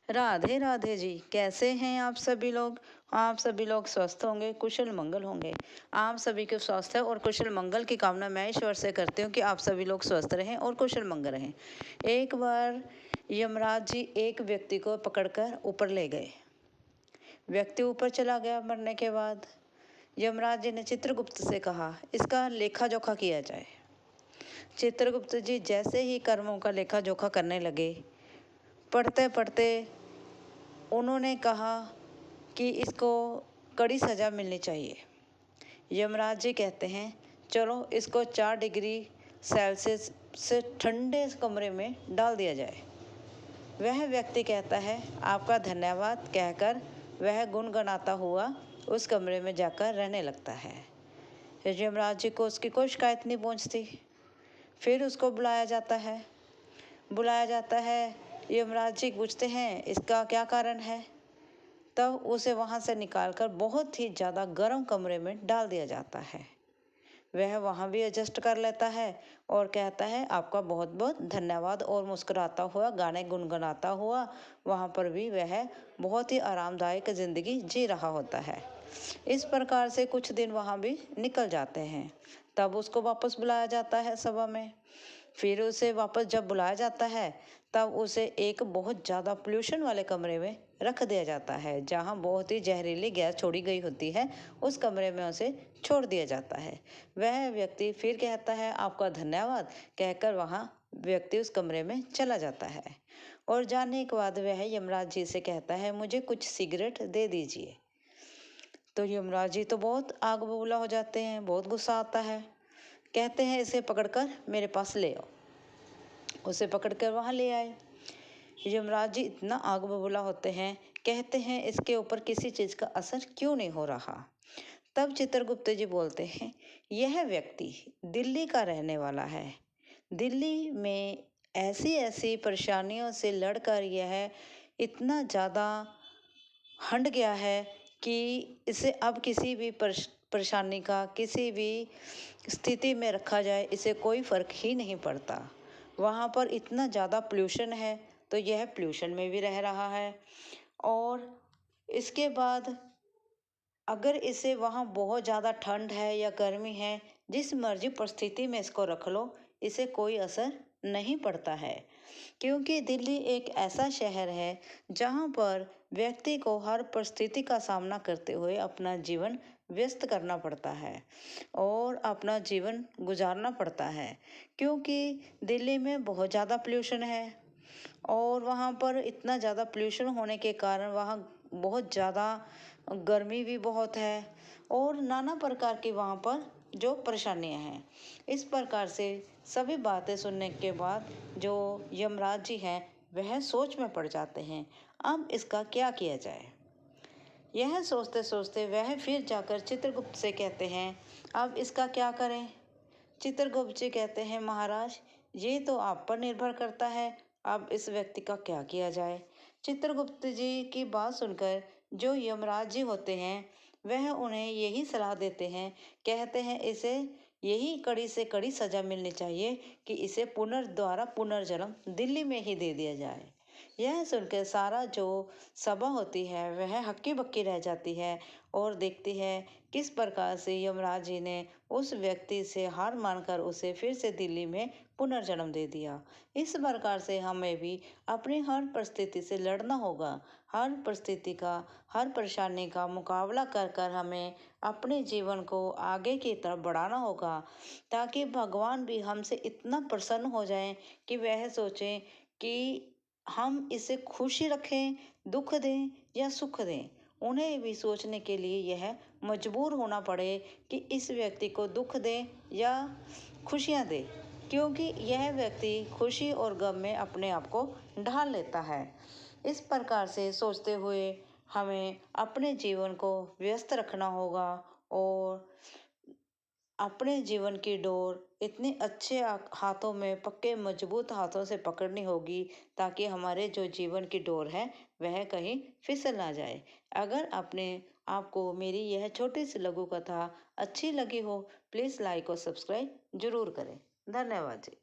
राधे राधे जी। कैसे हैं आप सभी लोग? आप सभी लोग स्वस्थ होंगे, कुशल मंगल होंगे। आप सभी के स्वास्थ्य और कुशल मंगल की कामना मैं ईश्वर से करती हूँ कि आप सभी लोग स्वस्थ रहें और कुशल मंगल रहें। एक बार यमराज जी एक व्यक्ति को पकड़कर ऊपर ले गए। व्यक्ति ऊपर चला गया मरने के बाद यमराज जी ने चित्रगुप्त से कहा, इसका लेखा जोखा किया जाए। चित्रगुप्त जी जैसे ही कर्मों का लेखा जोखा करने लगे, पढ़ते पढ़ते उन्होंने कहा कि इसको कड़ी सज़ा मिलनी चाहिए। यमराज जी कहते हैं, चलो इसको 4 डिग्री सेल्सियस से ठंडे कमरे में डाल दिया जाए। वह व्यक्ति कहता है, आपका धन्यवाद कहकर वह गुनगुनाता हुआ उस कमरे में जाकर रहने लगता है। यमराज जी को उसकी कोई शिकायत नहीं पहुंचती। फिर उसको बुलाया जाता है। यमराज जी पूछते हैं, इसका क्या कारण है? तब उसे वहाँ से निकालकर बहुत ही ज़्यादा गर्म कमरे में डाल दिया जाता है। वह वहाँ भी एडजस्ट कर लेता है और कहता है, आपका बहुत बहुत धन्यवाद, और मुस्कुराता हुआ गाने गुनगुनाता हुआ वहाँ पर भी वह बहुत ही आरामदायक ज़िंदगी जी रहा होता है। इस प्रकार से कुछ दिन वहाँ भी निकल जाते हैं। तब उसको वापस बुलाया जाता है सभा में। फिर उसे वापस जब बुलाया जाता है तब उसे एक बहुत ज़्यादा पोल्यूशन वाले कमरे में रख दिया जाता है, जहाँ बहुत ही जहरीली गैस छोड़ी गई होती है। उस कमरे में उसे छोड़ दिया जाता है। वह व्यक्ति फिर कहता है, आपका धन्यवाद कहकर वहाँ व्यक्ति उस कमरे में चला जाता है। और जाने के बाद वह यमराज जी से कहता है, मुझे कुछ सिगरेट दे दीजिए। तो यमराज जी तो बहुत आग बबूला हो जाते हैं, बहुत गुस्सा आता है। कहते हैं, इसे पकड़कर मेरे पास ले आओ। उसे पकड़कर वहाँ ले आए। यमराज जी इतना आग बबूला होते हैं, कहते हैं, इसके ऊपर किसी चीज़ का असर क्यों नहीं हो रहा? तब चित्रगुप्त जी बोलते हैं, यह व्यक्ति दिल्ली का रहने वाला है। दिल्ली में ऐसी ऐसी परेशानियों से लड़कर यह इतना ज़्यादा हंट गया है कि इसे अब किसी भी परेशानी का, किसी भी स्थिति में रखा जाए, इसे कोई फ़र्क ही नहीं पड़ता। वहाँ पर इतना ज़्यादा पोल्यूशन है तो यह पोल्यूशन में भी रह रहा है। और इसके बाद अगर इसे वहाँ बहुत ज़्यादा ठंड है या गर्मी है, जिस मर्जी परिस्थिति में इसको रख लो, इसे कोई असर नहीं पड़ता है। क्योंकि दिल्ली एक ऐसा शहर है जहाँ पर व्यक्ति को हर परिस्थिति का सामना करते हुए अपना जीवन व्यस्त करना पड़ता है और अपना जीवन गुजारना पड़ता है। क्योंकि दिल्ली में बहुत ज़्यादा पोल्यूशन है और वहाँ पर इतना ज़्यादा पोल्यूशन होने के कारण वहाँ बहुत ज़्यादा गर्मी भी बहुत है और नाना प्रकार की वहाँ पर जो परेशानियाँ हैं। इस प्रकार से सभी बातें सुनने के बाद जो यमराज जी हैं वह सोच में पड़ जाते हैं, अब इसका क्या किया जाए। यह सोचते सोचते वह फिर जाकर चित्रगुप्त से कहते हैं, अब इसका क्या करें? चित्रगुप्त जी कहते हैं, महाराज ये तो आप पर निर्भर करता है, अब इस व्यक्ति का क्या किया जाए। चित्रगुप्त जी की बात सुनकर जो यमराज जी होते हैं वह उन्हें यही सलाह देते हैं, कहते हैं, इसे यही कड़ी से कड़ी सज़ा मिलनी चाहिए कि इसे पुनर्द्वारा पुनर्जन्म दिल्ली में ही दे दिया जाए। यह सुनकर सारा जो सभा होती है वह हक्की बक्की रह जाती है और देखती है किस प्रकार से यमराज जी ने उस व्यक्ति से हार मानकर उसे फिर से दिल्ली में पुनर्जन्म दे दिया। इस प्रकार से हमें भी अपनी हर परिस्थिति से लड़ना होगा। हर परिस्थिति का, हर परेशानी का मुकाबला कर कर हमें अपने जीवन को आगे की तरफ बढ़ाना होगा, ताकि भगवान भी हमसे इतना प्रसन्न हो जाएं कि वह सोचें कि हम इसे खुशी रखें, दुख दें या सुख दें। उन्हें भी सोचने के लिए यह मजबूर होना पड़े कि इस व्यक्ति को दुख दें या खुशियाँ दें, क्योंकि यह व्यक्ति खुशी और गम में अपने आप को ढाल लेता है। इस प्रकार से सोचते हुए हमें अपने जीवन को व्यस्त रखना होगा और अपने जीवन की डोर इतने अच्छे हाथों में, पक्के मजबूत हाथों से पकड़नी होगी ताकि हमारे जो जीवन की डोर है वह कहीं फिसल ना जाए। अगर अपने आपको मेरी यह छोटी सी लघु कथा अच्छी लगी हो, प्लीज़ लाइक और सब्सक्राइब जरूर करें। धन्यवाद जी।